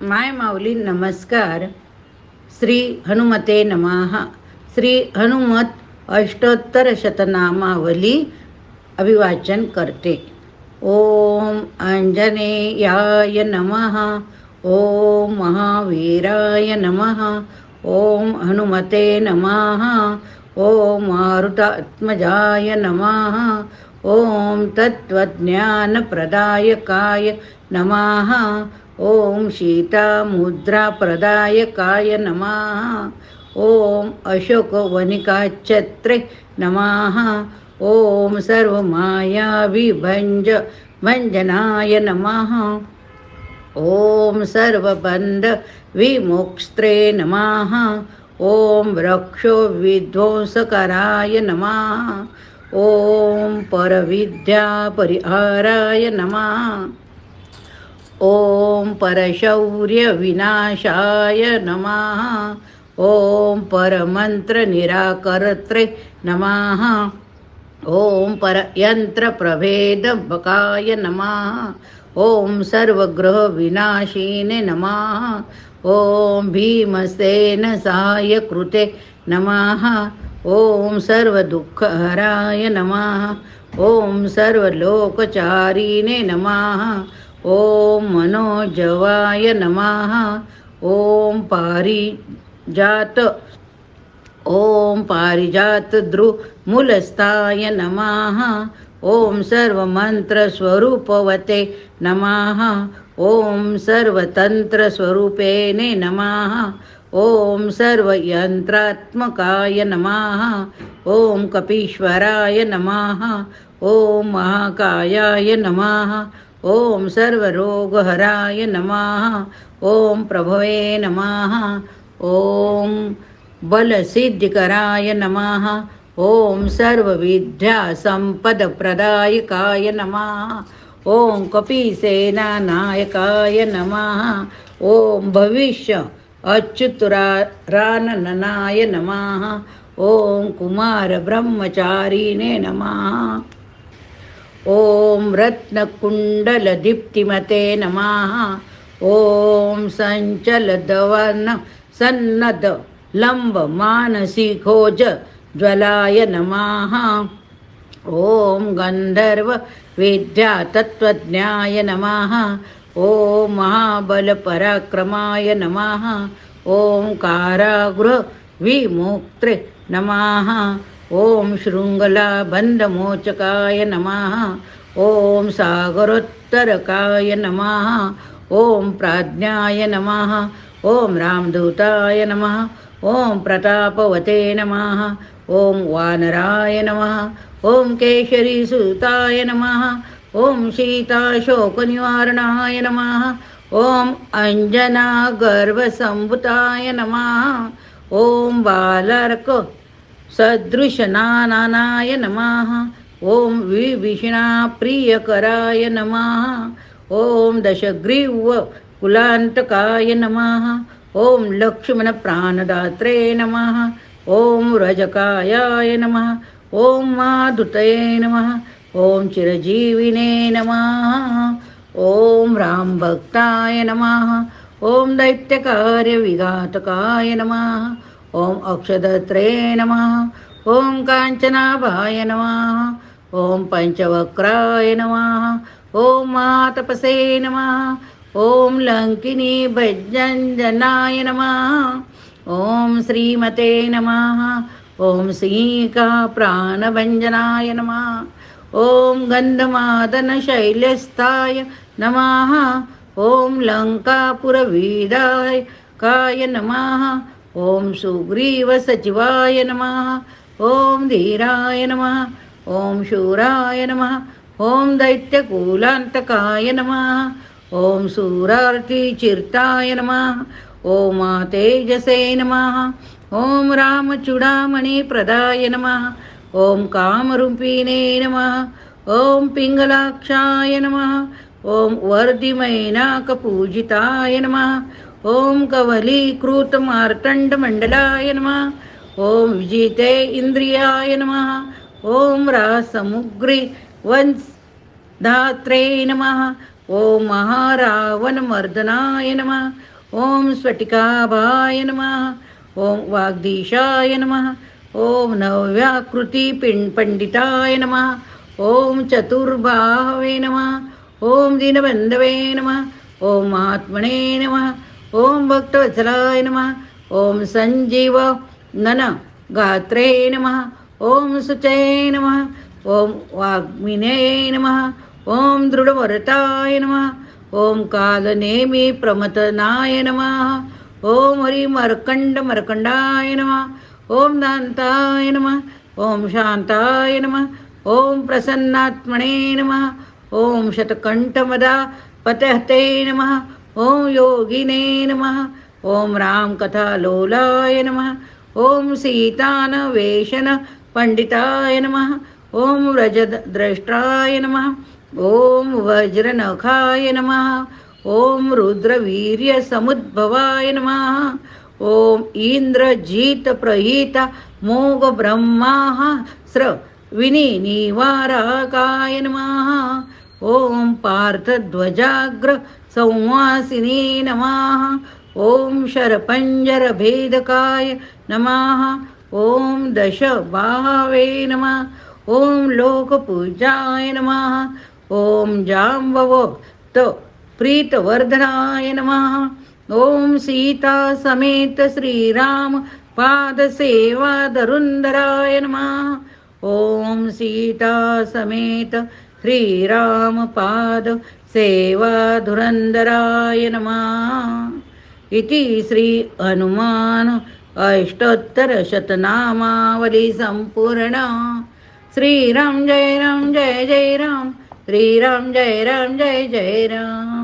माय माऊली नमस्कार. श्री हनुमते नमः. श्री हनुमत अष्टोत्तर शतनामावली अभिवाचन करते. ओम अंजनेयाय नमः. ओम महावीराय नमः. ओम हनुमते नमः. ओम मारुतात्मजाय नमः. ओम तत्त्वज्ञानप्रदायकाय नमः. ओम शीतामुद्राप्रदायकाय नमः. ओम अशोकवनिकाच्छत्रे नमः. ओम सर्वमायाविभञ्जनाय नमः. ओम सर्वबन्धविमोक्त्रे नमः. ओम वृक्षोविध्वंसकाराय नमः. ओम परविद्यापरिहाराय नमः. ओम परशौर्यविनाशाय नमः. ओम परमन्त्रनिराकर्त्रे नमः. ओम परयन्त्रप्रभेदबकाय नमः. ओम सर्वग्रहविनाशिने नमः. ओम भीमसेनसहायकृते नमः. ओम सर्वदुःखहराय नमः. ओम सर्वलोकचारिणे नमः. ओम मनोजवाय नमः. ओम पारिजातद्रुमूलस्थाय नमः. ओम सर्वमन्त्रस्वरूपवते नमः. ओम सर्वतन्त्रस्वरूपेणे नमः. ओम सर्वयन्त्रात्मकाय नमः. ओम कपीश्वराय नमः. ओम महाकायाय नमः. ओम सर्वरोगहराय नमः. ओम प्रभवे नमः. ओम बलसिद्धिकराय नमः. ओम सर्वविद्यासम्पदप्रदायकाय नमः. ओम कपीसेनानायकाय नमः. ओम भविष्य अच्युतराननाय नमः. ओम कुमार ब्रह्मचारिणे नमः. ओम रत्नकुण्डलदीप्तिमते नमः. ओम संचलदवन सन्नद लंब मानसिकोज ज्वलाय नमः. ओम गंधर्व विद्या तत्त्वज्ञाय नमः. ओम महाबलपराक्रमाय नमः. ओम कारागृह विमुक्त्रे नमः. ओम शृंगलाबन्धमोचकाय नमः. ओम सागरोत्तरकाय नमः. ओम प्राज्ञाय नमः. ओम रामदूताय नमः. ओम प्रतापवते नमः. ओम वानराय नमः. ओम केशरीसुताय नमः. ओम सीताशोकनिवारणाय नमः. ओम अंजनागर्भसम्भूताय नमः. ओम बालार्क सदृशनानाय नमः. ओम विभीषणाप्रियकराय नमः. ओम दशग्रीव कुलांतकाय नमः. ओम लक्ष्मणप्राणदात्रे नमः. ओम रजकायाय नमः. ओम माधुतये नमः. ओम चिरजीविने नमः. ओम रामभक्ताय नमः. ओम दैत्यकार्यविघातकाय नमः. ओम अक्षदत्रे नमः. ओम कांचनाभाय नमः. ओम पंचवक्राय नमः. ओम महातपसे नमः. ओम लंकिनी भजनाय नमः. ओम श्रीमते नमः. ओम सीका प्राणभंजनाय नमः. ओम गंधमादन शैलस्थाय नमः. ओम लंकापुरवीदाय काय नमः. ओम सुग्रीव सचिवाय नमः. ओम धीराय नमः. ओम शूराय नमः. ओम दैत्यकुलांतकाय नमः. ओम सूरार्तिचिर्ताय नमः. ओम तेजसे नमः. ओम रामचूडामणिप्रदाय नमः. ओम कामरूपिणे नमः. ओम पिंगलाक्षाय नमः. ओम वर्धिमैनाकपूजिताय नमः. ओम कवलीकृतमार्तण्डमण्डलाय नमः. ओम विजिते इंद्रियाय नमः. ओम रासमुग्री वंशधात्रे नमः. ओम महारावणमर्दनाय नमः. ओम स्फटिकाभाय नमः. ओम वागदीशाय नमः. ओम नव्याकृती पंडिताय नमः. ओम चतुर्बाहवे नमः. ओम दीनबंधवे नमः. ओम महात्मने नमः. ओम भक्तवत्सलाय नमः. ओम संजीव नन गात्रे नमः. ओम सुचे नमः. ओम वाग्मिने नमः. ओम दृढवरताय नमः. ओम कालनेमी प्रमतनाय नमः. ओम हरी मर्कंडाय नमः. ओम दान्ताय नमः. ओम शांताय नमः. ओम प्रसन्नात्मने नमः. ओम शतकंठमदा पतहते नमः. ओम योगिने नमः. ओम रामकथालोलाय नमः. ओम सीतानवेशन पंडिताय नमः. ओम व्रजद्रष्टाय नमः. ओम वज्रनखाय नमः. ओम रुद्रवीर्यसमुद्भवाय नमः. ओम इंद्रजितप्रहीत मोग ब्रह्मास्त्र विनिवारकाय नमः. ओम पार्थध्वजाग्र संवासिने नमः. ओम शरपंजरभेदकाय नमः. ओम दशबाहवे नमः. ओम लोकपूजाय नमः. ओम जाम्बवत प्रीतवर्धनाय नमः. ओम सीता समेत श्रीराम पादसेवा धरुंधराय नमः. ओम सीता समेत श्रीराम पाद सेवा धुरंधराय नमः. इति श्री हनुमान अष्टोत्तरशतनामावली संपूर्ण. श्रीराम जय राम जय जय राम. श्रीराम जय राम जय जय राम.